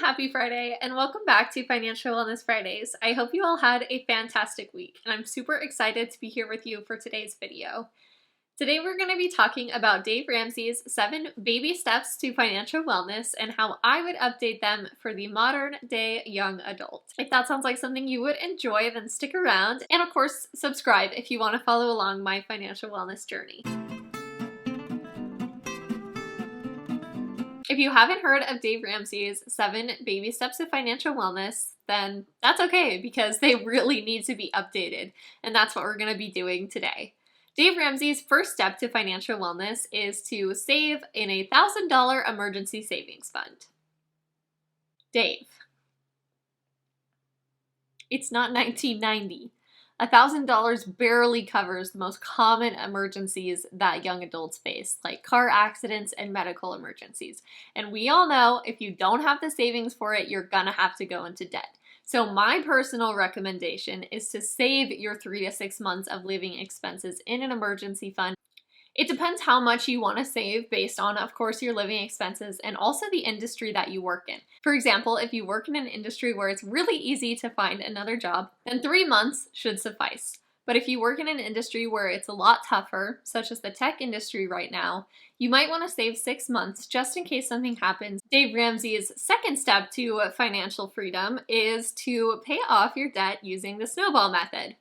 happy Friday, and welcome back to Financial Wellness Fridays. I hope you all had a fantastic week, and I'm super excited to be here with you for today's video. Today we're going to be talking about Dave Ramsey's 7 baby steps to financial wellness and how I would update them for the modern day young adult. If that sounds like something you would enjoy, then stick around, and of course subscribe if you want to follow along my financial wellness journey. If you haven't heard of Dave Ramsey's 7 baby steps to financial wellness, then that's okay because they really need to be updated, and that's what we're going to be doing today. Dave Ramsey's first step to financial wellness is to save in a $1,000 emergency savings fund. Dave. It's not 1990. $1,000 barely covers the most common emergencies that young adults face, like car accidents and medical emergencies. And we all know if you don't have the savings for it, you're gonna have to go into debt. So my personal recommendation is to save your 3 to 6 months of living expenses in an emergency fund. It depends how much you want to save based on, of course, your living expenses and also the industry that you work in. For example, if you work in an industry where it's really easy to find another job, then 3 months should suffice. But if you work in an industry where it's a lot tougher, such as the tech industry right now, you might want to save 6 months just in case something happens. Dave Ramsey's second step to financial freedom is to pay off your debt using the snowball method.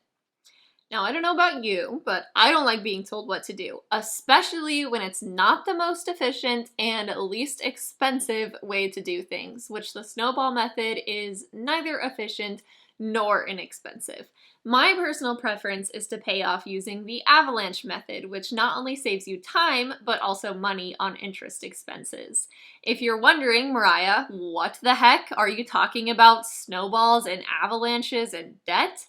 Now, I don't know about you, but I don't like being told what to do, especially when it's not the most efficient and least expensive way to do things, which the snowball method is neither efficient nor inexpensive. My personal preference is to pay off using the avalanche method, which not only saves you time, but also money on interest expenses. If you're wondering, Mariah, what the heck are you talking about snowballs and avalanches and debt?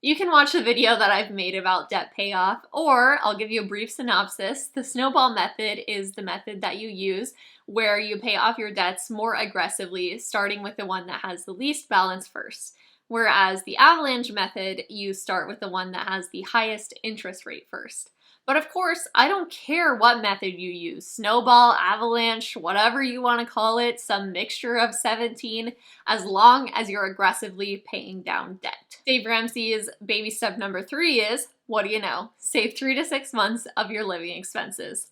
You can watch the video that I've made about debt payoff, or I'll give you a brief synopsis. The snowball method is the method that you use where you pay off your debts more aggressively, starting with the one that has the least balance first. Whereas the avalanche method, you start with the one that has the highest interest rate first. But of course, I don't care what method you use, snowball, avalanche, whatever you want to call it, some mixture of 17, as long as you're aggressively paying down debt. Dave Ramsey's baby step number 3 is, what do you know, save 3 to 6 months of your living expenses.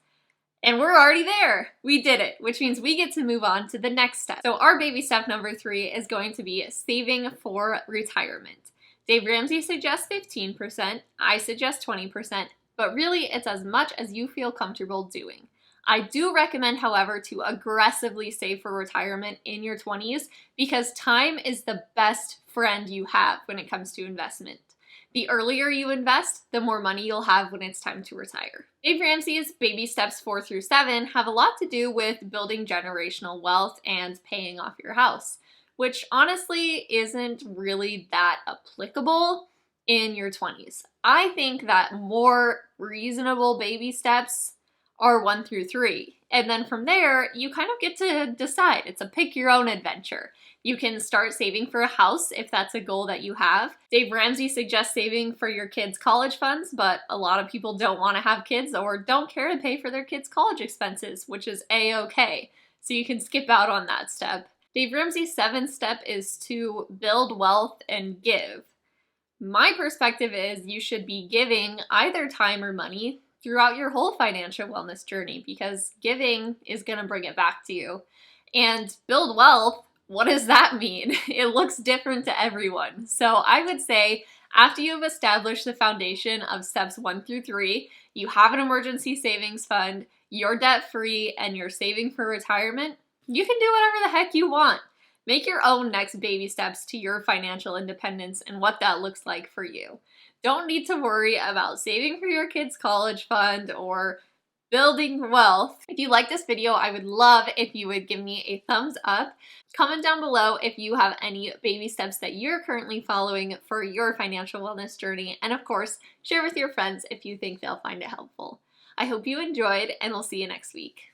And we're already there. We did it, which means we get to move on to the next step. So our baby step number 3 is going to be saving for retirement. Dave Ramsey suggests 15%, I suggest 20%, but really it's as much as you feel comfortable doing. I do recommend, however, to aggressively save for retirement in your 20s because time is the best friend you have when it comes to investment. The earlier you invest, the more money you'll have when it's time to retire. Dave Ramsey's baby steps 4 through 7 have a lot to do with building generational wealth and paying off your house, which honestly isn't really that applicable in your 20s. I think that more reasonable baby steps are 1 through 3. And then from there, you kind of get to decide. It's a pick your own adventure. You can start saving for a house if that's a goal that you have. Dave Ramsey suggests saving for your kids' college funds, but a lot of people don't want to have kids or don't care to pay for their kids' college expenses, which is a-okay. So you can skip out on that step. Dave Ramsey's 7th step is to build wealth and give. My perspective is you should be giving either time or money throughout your whole financial wellness journey because giving is going to bring it back to you. And build wealth, what does that mean? It looks different to everyone. So I would say after you've established the foundation of steps 1 through 3, you have an emergency savings fund, you're debt-free, and you're saving for retirement, you can do whatever the heck you want. Make your own next baby steps to your financial independence and what that looks like for you. Don't need to worry about saving for your kids' college fund or building wealth. If you like this video, I would love if you would give me a thumbs up. Comment down below if you have any baby steps that you're currently following for your financial wellness journey. And of course, share with your friends if you think they'll find it helpful. I hope you enjoyed, and we'll see you next week.